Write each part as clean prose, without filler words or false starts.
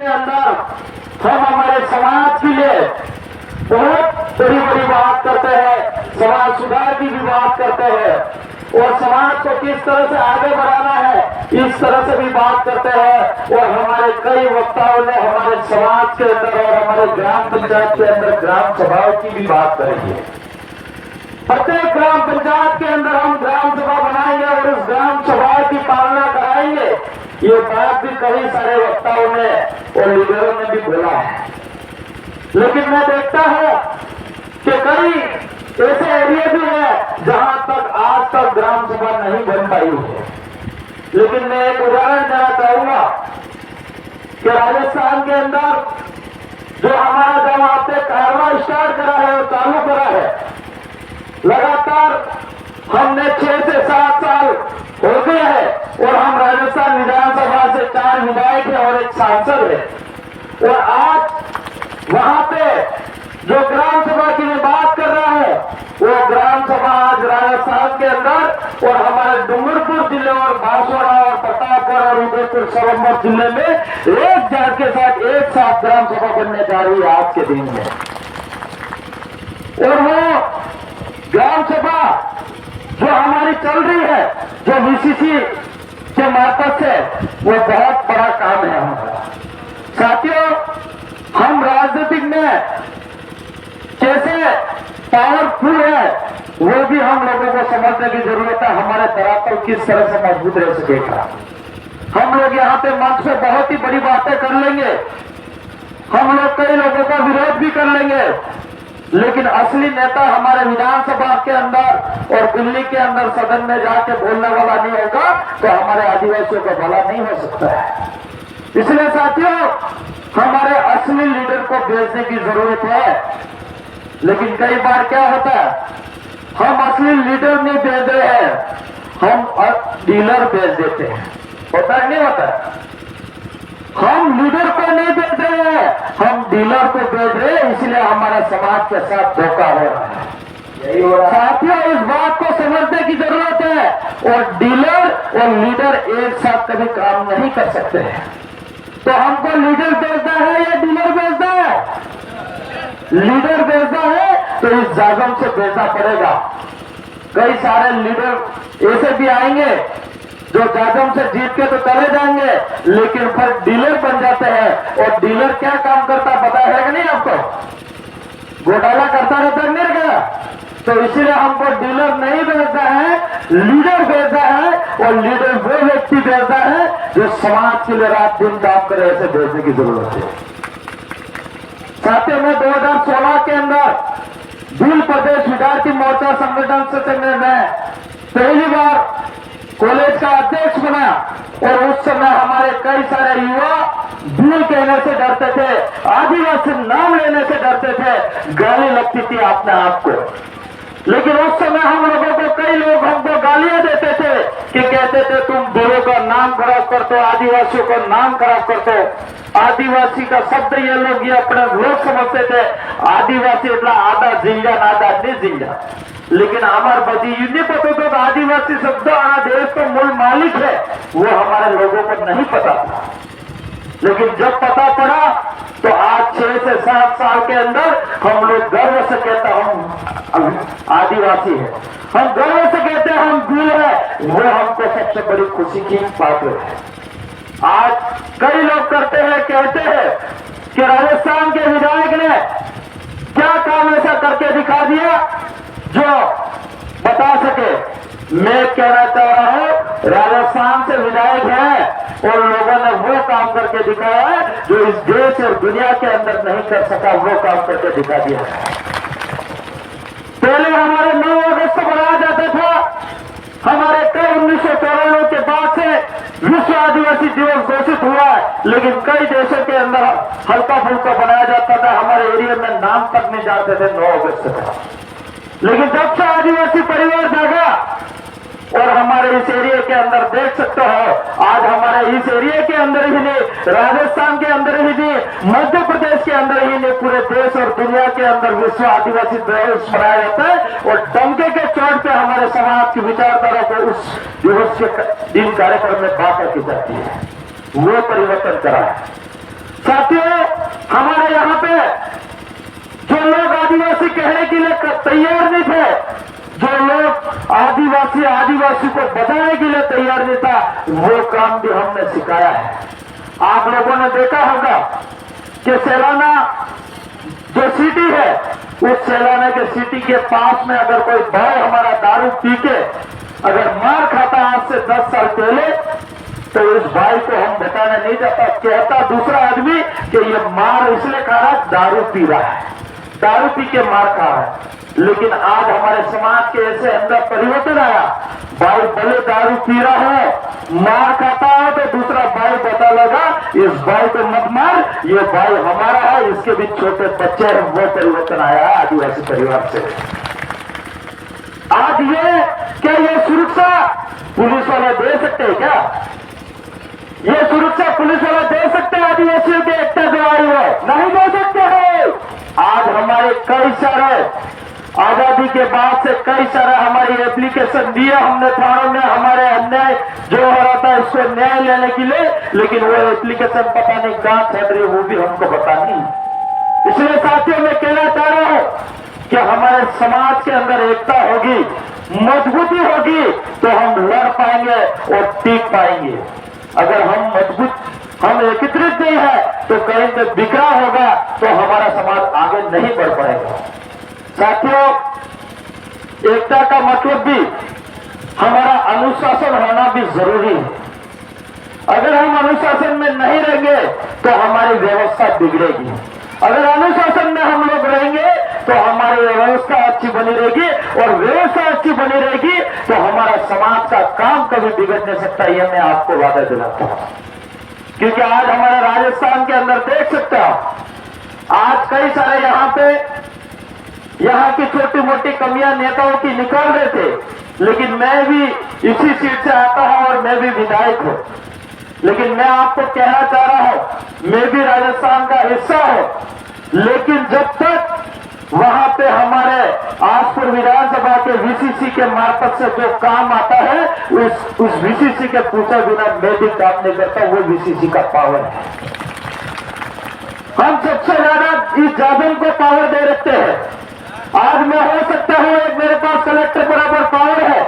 के अंदर हम हमारे समाज के लिए बहुत बड़ी बड़ी बात करते हैं, समाज सुधार की भी बात करते हैं और समाज को किस तरह से आगे बढ़ाना है इस तरह से भी बात करते हैं। और हमारे कई वक्ताओं ने हमारे समाज के अंदर और हमारे ग्राम पंचायत के अंदर ग्राम सभाओं की भी बात करी है। प्रत्येक ग्राम पंचायत के अंदर हम ग्राम सभा बनाएंगे और उस ग्राम सभा की पालना कराएंगे। ये बात भी कई सारे वक्ताओं ने और लीडरों ने भी बोला है, लेकिन मैं देखता हूं कि कई ऐसे एरिया भी है जहां तक आज तक ग्राम सभा नहीं बन पाई है। लेकिन मैं एक उदाहरण देना चाहूंगा कि राजस्थान के अंदर जो हमारा जब आपने कारवा स्टार्ट करा है और चालू करा है, लगातार हमने 6 से 7 साल हो गए हैं और हम राजस्थान विधानसभा से 4 विधायक हैं और 1 सांसद है। और आज वहां पे जो ग्राम सभा की मैं बात कर रहा है वो ग्राम सभा आज राजस्थान के अंदर और हमारे डूंगरपुर जिले और बांसवाड़ा और प्रतापगढ़ और उदयपुर संबलपुर जिले में एक जात के साथ एक साथ ग्राम सभा बनने जा रही है आज के दिन में। और वो ग्राम सभा जो हमारी चल रही है, जो वीसीसी के मार्फत से, वो बहुत बड़ा काम है हमारा। साथियों, हम राजनीतिक में कैसे पावरफुल है वो भी हम लोगों को समझने की जरूरत है। हमारे धरातल किस तरह से मजबूत रह सकेगा। हम लोग यहाँ पे मंच पे बहुत ही बड़ी बातें कर लेंगे, हम लोग कई लोगों का विरोध भी कर लेंगे, लेकिन असली नेता हमारे विधानसभा के अंदर और दिल्ली के अंदर सदन में जाके बोलने वाला नहीं होगा तो हमारे आदिवासियों का भला नहीं हो सकता है। इसलिए साथियों, हमारे असली लीडर को भेजने की जरूरत है। लेकिन कई बार क्या होता है, हम असली लीडर नहीं भेज रहे हैं, हम डीलर भेज देते हैं। होता है नहीं होता? हम लीडर को नहीं भेज रहे हैं, हम डीलर को भेज रहे हैं, इसलिए हमारे समाज के साथ धोखा हो रहा है। यही हो रहा है साथियों, इस बात को समझने की जरूरत है। और डीलर और लीडर एक साथ कभी काम नहीं कर सकते हैं। तो हमको लीडर भेजना है या डीलर भेजना है? लीडर भेजना है तो इस जागम से भेजना पड़ेगा। कई सारे लीडर ऐसे भी आएंगे जो जागम से जीत के तो चले जाएंगे, लेकिन फिर डीलर बन जाते हैं। और डीलर क्या काम करता पता है कि नहीं आपको? घोटाला करता रहता नहीं गया। तो इसीलिए हमको डीलर नहीं भेजना है, लीडर भेजना है। और लीडर वो व्यक्ति भेजना है जो समाज के लिए रात दिन काम करे, ऐसे भेजने की जरूरत है। साथियों, में 2016 के अंदर भील प्रदेश विद्यार्थी मोर्चा संगठन से मैं पहली बार कॉलेज का अध्यक्ष बना और उस समय हमारे कई सारे युवा भील कहने से डरते थे, आदिवासी नाम लेने से डरते थे, गाली लगती थी अपने आप को। लेकिन उस समय हम लोगों को कई लोग हमको गालियां देते थे कि कहते थे तुम भीलों का नाम खराब करते हो, आदिवासियों का नाम खराब करते हो। आदिवासी का शब्द ये लोग ये अपने लोग समझते थे, आदिवासी એટલે आधा जिंजा आधा नहीं जिंजा। लेकिन हमारे बदी ये नहीं पता था आदिवासी शब्द आना देश का मूल मालिक है, वो हमारे लोगों को नहीं पता था। लेकिन जब पता पड़ा तो आज 6 से 7 साल के अंदर हम लोग गर्व से कहते हम आदिवासी है, हम गर्व से कहते हैं हम भील है। वो हमको सबसे बड़ी खुशी की बात है। आज कई लोग करते हैं, कहते हैं कि राजस्थान के विधायक ने क्या काम ऐसा करके दिखा दिया जो बता सके। मैं कहना चाह रहा हूं, राजस्थान से विधायक है और लोगों ने वो काम करके दिखाया है जो इस देश और दुनिया के अंदर नहीं कर सका, वो काम करके दिखा दिया है। पहले हमारे 9 अगस्त को मनाया जाता था, हमारे कई 1994 के बाद से विश्व आदिवासी दिवस घोषित हुआ है, लेकिन कई देशों के अंदर हल्का फुल्का बनाया जाता था। हमारे एरिया में नाम तक नहीं जाते थे 9 अगस्त का। लेकिन जब से आदिवासी परिवार जागा और हमारे इस एरिया के अंदर देख सकते हो, आज हमारे इस एरिया के अंदर ही नहीं, राजस्थान के अंदर ही नहीं, मध्य प्रदेश के अंदर ही नहीं, पूरे देश और दुनिया के अंदर विश्व आदिवासी दिवस मनाया जाता है। और डंके के चोट पे हमारे समाज की विचारधारा को उस दिवस के दिन कार्यक्रम में बात की जाती है। वो परिवर्तन करा है। आदिवासी को बताने के लिए तैयार नहीं था, वो काम भी हमने सिखाया है। आप लोगों ने देखा होगा कि सेलाना जो सिटी है, उस सेलाना के सिटी के पास में अगर कोई भाई हमारा दारू पी के अगर मार खाता आज से 10 साल पहले, तो इस भाई को हम बताने नहीं जाता, कहता दूसरा आदमी कि ये मार इसलिए खा रहा है, दारू पी रहा है, दारू पी के मार खा रहा है। लेकिन आज हमारे समाज के ऐसे अंदर परिवर्तन आया, भाई भले दारू पी रहा है, मार खाता है, तो दूसरा भाई बता लगा इस भाई को मत मार, ये भाई हमारा है, इसके भी छोटे बच्चे हैं। वो परिवर्तन आया है आदिवासी परिवार से। आज ये सुरक्षा पुलिस वाले दे सकते हैं क्या? ये सुरक्षा पुलिस वाले दे सकते हैं आदिवासियों के एकता दिलाई हो? नहीं दे सकते हैं। आज हमारे कई सारे आजादी के बाद से कई सारा हमारी एप्लीकेशन दिए हमने थानों में, हमारे अन्याय जो हो रहा था इसको न्याय लेने के लिए, लेकिन वो एप्लीकेशन पता नहीं कहां चल रही, वो भी हमको पता नहीं। इसलिए साथियों मैं कहना चाह रहा हूं कि हमारे समाज के अंदर एकता होगी, मजबूती होगी, तो हम लड़ पाएंगे और टिक पाएंगे। अगर हम मजबूत, हम एकत्रित नहीं है, तो कहीं पे बिखरा होगा, तो हमारा समाज आगे नहीं बढ़ पाएगा। साथियों, एकता का मतलब भी हमारा अनुशासन होना भी जरूरी है। अगर हम अनुशासन में नहीं रहेंगे तो हमारी व्यवस्था बिगड़ेगी। अगर अनुशासन में हम लोग रहेंगे तो हमारी व्यवस्था अच्छी बनी रहेगी, और व्यवस्था अच्छी बनी रहेगी तो हमारा समाज का काम कभी बिगड़ नहीं सकता। यह मैं आपको वादा दिलाता हूं, क्योंकि आज हमारे राजस्थान के अंदर देख सकते हो, आज कई सारे यहाँ की छोटी मोटी कमियां नेताओं की निकाल रहे थे, लेकिन मैं भी इसी सीट से आता हूं और मैं भी विधायक हूं। लेकिन मैं आपको कहना चाह रहा हूं, मैं भी राजस्थान का हिस्सा हूं, लेकिन जब तक वहां पे हमारे आजपुर विधानसभा के वीसीसी के मार्फत से जो काम आता है, उस वीसीसी के पूछे बिना मैं भी काम नहीं करता। वो वीसीसी का पावर है। हम सबसे ज्यादा इस जादव को पावर दे रखते हैं। आज मैं हो सकता हूं एक मेरे पास कलेक्टर बराबर पावर है,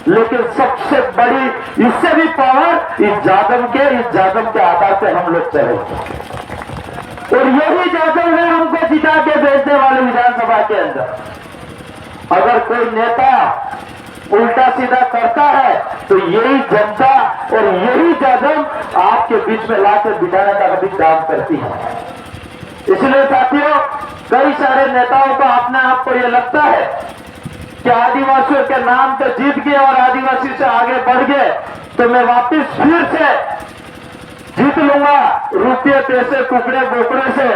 लेकिन सबसे बड़ी इससे भी पावर इस जादव के आधार पे हम लोग चले, और यही जादव है हमको जिता के भेजने वाले विधानसभा के अंदर। अगर कोई नेता उल्टा सीधा करता है तो यही जनता और यही जादव आपके बीच में लाकर बिठाने का भी काम करती है। इसलिए साथियों, कई सारे नेताओं को अपने आप को ये लगता है कि आदिवासियों के नाम पे जीत गए और आदिवासी से आगे बढ़ गए तो मैं वापस फिर से जीत लूंगा रुपये पैसे टुकड़े बोकड़े से।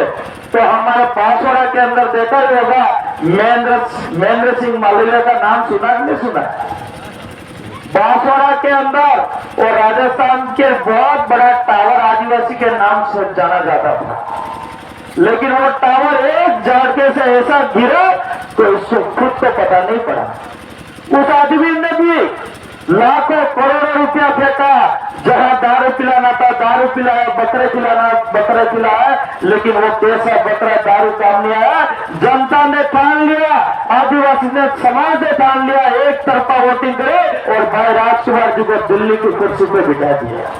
तो हमारे बांसवाड़ा के अंदर देखा ही होगा, महेंद्र सिंह मालवीय का नाम सुना कि नहीं सुना? बांसवाड़ा के अंदर और राजस्थान के बहुत बड़ा टावर आदिवासी के नाम से जाना जाता था, लेकिन वो टावर एक झटके से ऐसा गिरा तो उसको खुद को पता नहीं पड़ा। उस आदमी ने भी लाखों करोड़ों रुपया फेंका, जहां दारू पिलाना था दारू पिलाया, बकरे पिलाया, लेकिन वो पैसा बकरा दारू काम नहीं आया। जनता ने ठान लिया, आदिवासी ने समाज ने ठान लिया, एक तरफा वोटिंग करे और भाई राजकुमार जी को दिल्ली की कुर्सी पे बिठा दिया।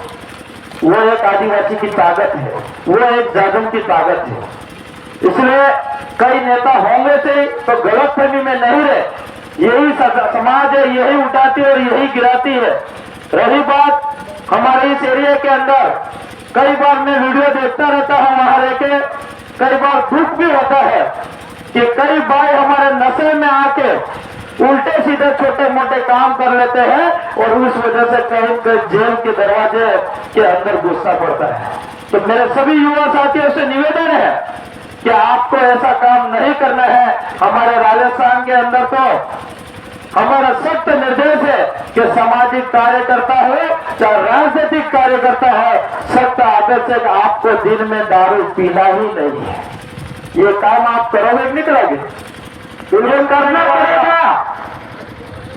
वो एक आदिवासी की ताकत है, वो एक जादव की ताकत है। इसलिए कई नेता होंगे से तो गलतफहमी में नहीं रहे, यही समाज है, यही उठाती है और यही गिराती है। रही बात हमारे इस एरिया के अंदर, कई बार मैं वीडियो देखता रहता हूं वहां रह के, कई बार दुख भी होता है कि कई भाई हमारे नशे में आके उल्टे सीधे छोटे मोटे काम कर लेते हैं और उस वजह से कहीं जेल के दरवाजे के अंदर घुसना पड़ता है। तो मेरे सभी युवा साथियों से निवेदन है कि आपको ऐसा काम नहीं करना है। हमारे राजस्थान के अंदर तो हमारा सख्त निर्देश है कि सामाजिक कार्यकर्ता हो चाहे राजनीतिक कार्यकर्ता हो, सख्त आदेश है कि आपको दिन में दारू पीना ही नहीं है। ये काम आप करोगे नहीं करोगे? करना पड़ेगा।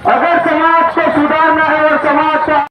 अगर समाज को सुधारना है और समाज को